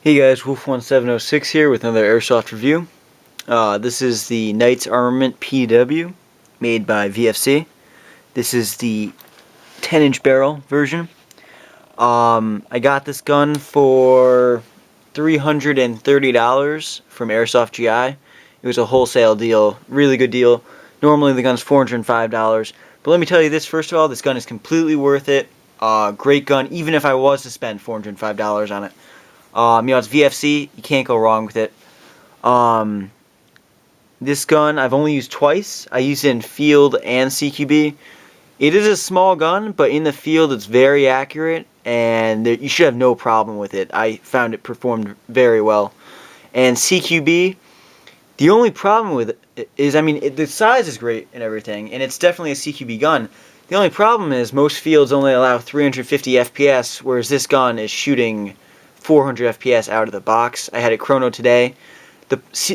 Hey guys, Wolf1706 here with another airsoft review. This is the Knights Armament PDW made by VFC. This is the 10-inch barrel version. I got this gun for $330 from Airsoft GI. It was a wholesale deal, really good deal. Normally the gun's $405, but let me tell you this first of all, this gun is completely worth it. Great gun, even if I was to spend $405 on it. It's VFC, you can't go wrong with it. This gun I've only used twice. I used it in field and CQB. It is a small gun, but in the field it's very accurate, and you should have no problem with it. I found it performed very well. And CQB, the only problem with it is, the size is great and everything, and it's definitely a CQB gun. The only problem is most fields only allow 350 FPS, whereas this gun is shooting 400 FPS out of the box. I had it chrono today.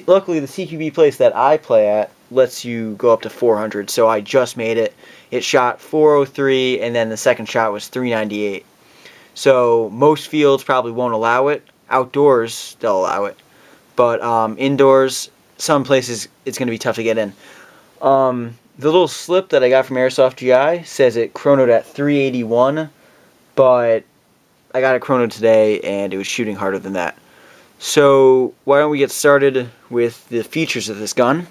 Luckily, the CQB place that I play at lets you go up to 400, so I just made it. It shot 403, and then the second shot was 398. So most fields probably won't allow it. Outdoors, they'll allow it. But indoors, some places, it's going to be tough to get in. The little slip that I got from Airsoft GI says it chronoed at 381, but I got it chrono today, and it was shooting harder than that. So why don't we get started with the features of this gun.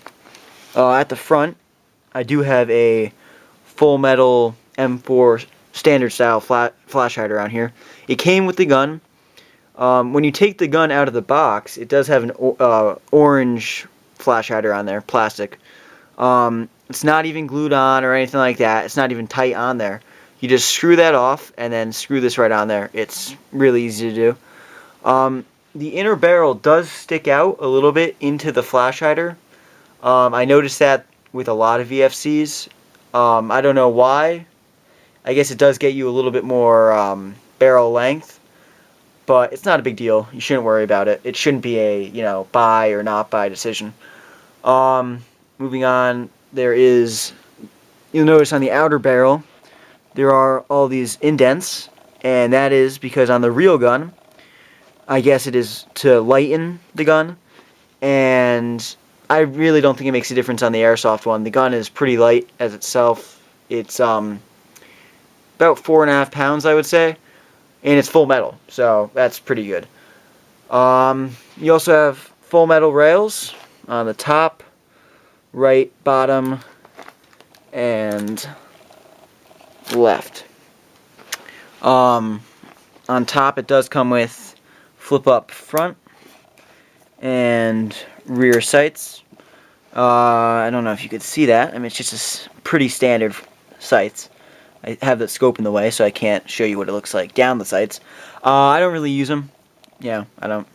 At the front, I do have a full metal M4 standard style flash hider on here. It came with the gun. When you take the gun out of the box, it does have an orange flash hider on there, plastic. It's not even glued on or anything like that. It's not even tight on there. You just screw that off and then screw this right on there. It's really easy to do. The inner barrel does stick out a little bit into the flash hider. I noticed that with a lot of VFCs. I don't know why. I guess it does get you a little bit more barrel length, but it's not a big deal. You shouldn't worry about it. It shouldn't be a buy or not buy decision. Moving on, you'll notice on the outer barrel there are all these indents, and that is because on the real gun, I guess it is to lighten the gun, and I really don't think it makes a difference on the airsoft one. The gun is pretty light as itself. It's about 4.5 pounds, I would say, and it's full metal, so that's pretty good. You also have full metal rails on the top, right, bottom, and left. On top, it does come with flip up front and rear sights. I don't know if you could see that. It's just a pretty standard sights. I have the scope in the way, so I can't show you what it looks like down the sights. I don't really use them. Yeah, I don't.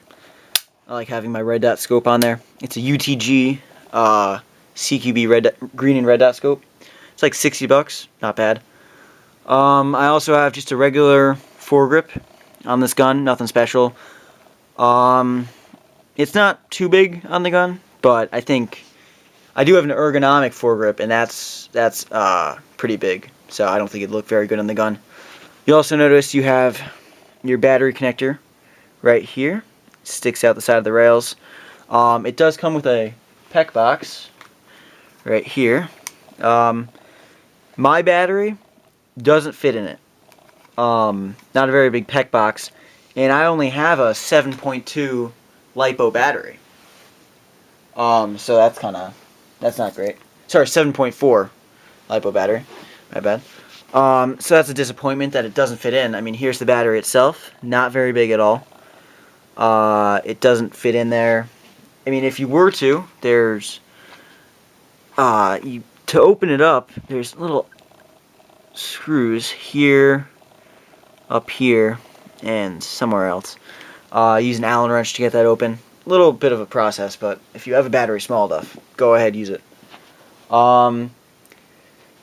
I like having my red dot scope on there. It's a UTG CQB green and red dot scope. It's like $60, not bad. I also have just a regular foregrip on this gun, nothing special. It's not too big on the gun, but I think I do have an ergonomic foregrip, and that's pretty big, so I don't think it'd look very good on the gun. You also notice you have your battery connector right here. It sticks out the side of the rails. It does come with a PEC box right here. My battery doesn't fit in it. Not a very big PEC box, and I only have a 7.2 LiPo battery. So that's not great. Sorry, 7.4 LiPo battery. My bad. So that's a disappointment that it doesn't fit in. Here's the battery itself. Not very big at all. It doesn't fit in there. If you were to, there's to open it up, there's little screws here, up here, and somewhere else. Use an Allen wrench to get that open. A little bit of a process, but if you have a battery small enough, go ahead, use it. The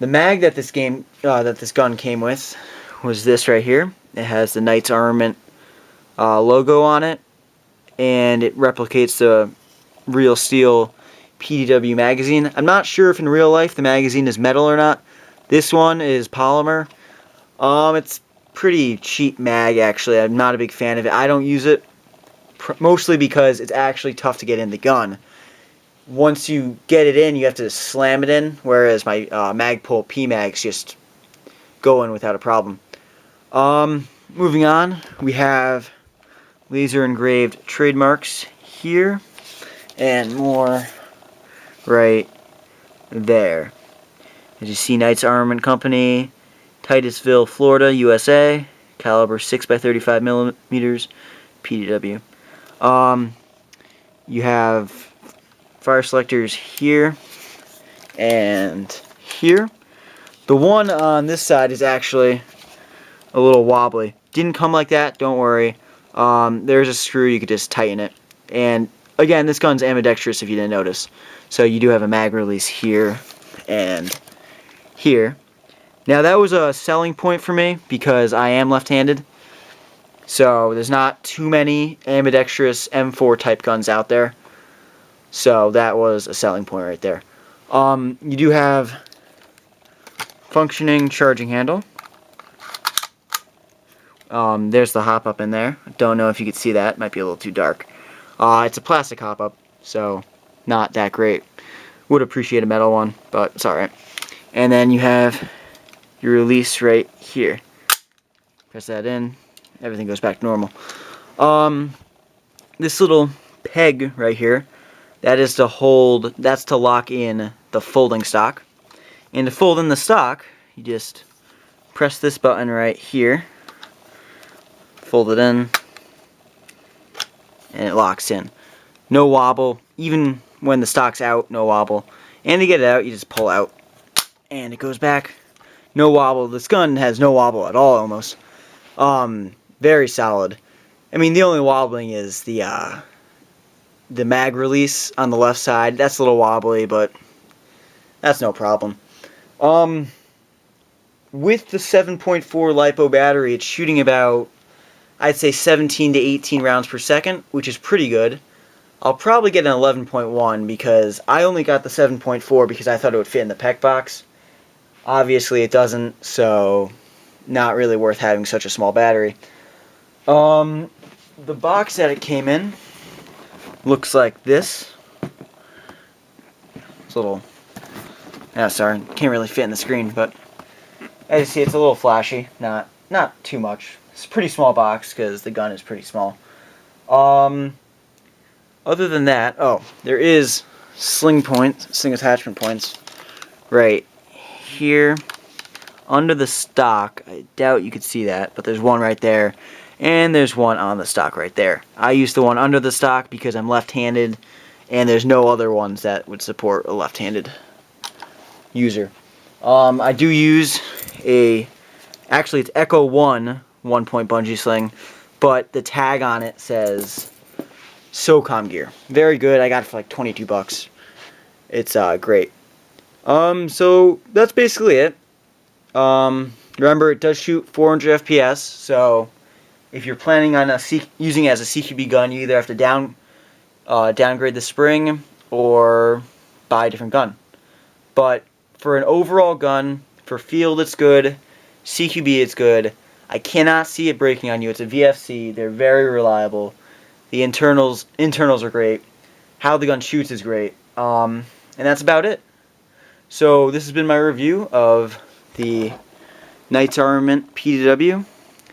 mag that this gun came with was this right here. It has the Knights Armament logo on it, and it replicates the real steel PDW magazine. I'm not sure if in real life the magazine is metal or not. This one is polymer. It's pretty cheap mag, actually. I'm not a big fan of it. I don't use it. mostly because it's actually tough to get in the gun. Once you get it in, you have to slam it in, whereas my Magpul PMags just go in without a problem. Moving on, we have laser engraved trademarks here, and more right there. As you see, Knights Armament Company, Titusville, Florida, USA, caliber 6x35 millimeters, PDW. You have fire selectors here and here. The one on this side is actually a little wobbly. Didn't come like that, don't worry. There's a screw, you could just tighten it. And again, this gun's ambidextrous if you didn't notice. So you do have a mag release here and here. Now that was a selling point for me because I am left-handed. So there's not too many ambidextrous M4 type guns out there. So that was a selling point right there. You do have functioning charging handle. There's the hop-up in there. Don't know if you could see that. Might be a little too dark. It's a plastic hop-up, so not that great. Would appreciate a metal one, but it's alright. And then you have your release right here. Press that in. Everything goes back to normal. This little peg right here, that is to hold, that's to lock in the folding stock. And to fold in the stock, you just press this button right here, fold it in, and it locks in. No wobble, even when the stock's out, no wobble. And to get it out, you just pull out, and it goes back. No wobble. This gun has no wobble at all, almost. Very solid. I mean, the only wobbling is the mag release on the left side. That's a little wobbly, but that's no problem. With the 7.4 LiPo battery, it's shooting about, I'd say, 17 to 18 rounds per second, which is pretty good. I'll probably get an 11.1 because I only got the 7.4 because I thought it would fit in the PEC box. Obviously it doesn't, so not really worth having such a small battery. The box that it came in looks like this. It's a little, sorry, can't really fit in the screen, but as you see, it's a little flashy. Not too much. It's a pretty small box because the gun is pretty small. Other than that, there is sling attachment points right here under the stock. I doubt you could see that, but there's one right there, and there's one on the stock right there. I use the one under the stock because I'm left-handed, and there's no other ones that would support a left-handed user. I do use actually it's Echo 1 1-point bungee sling, but the tag on it says SOCOM gear. Very good. I got it for like 22 bucks. It's great. So that's basically it. Remember, it does shoot 400 FPS, so if you're planning on using it as a CQB gun, you either have to downgrade the spring or buy a different gun. But for an overall gun, for field it's good, CQB it's good. I cannot see it breaking on you. It's a VFC. They're very reliable. The internals are great. How the gun shoots is great. And that's about it. So this has been my review of the Knights Armament PDW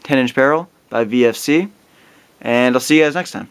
10-inch barrel by VFC. And I'll see you guys next time.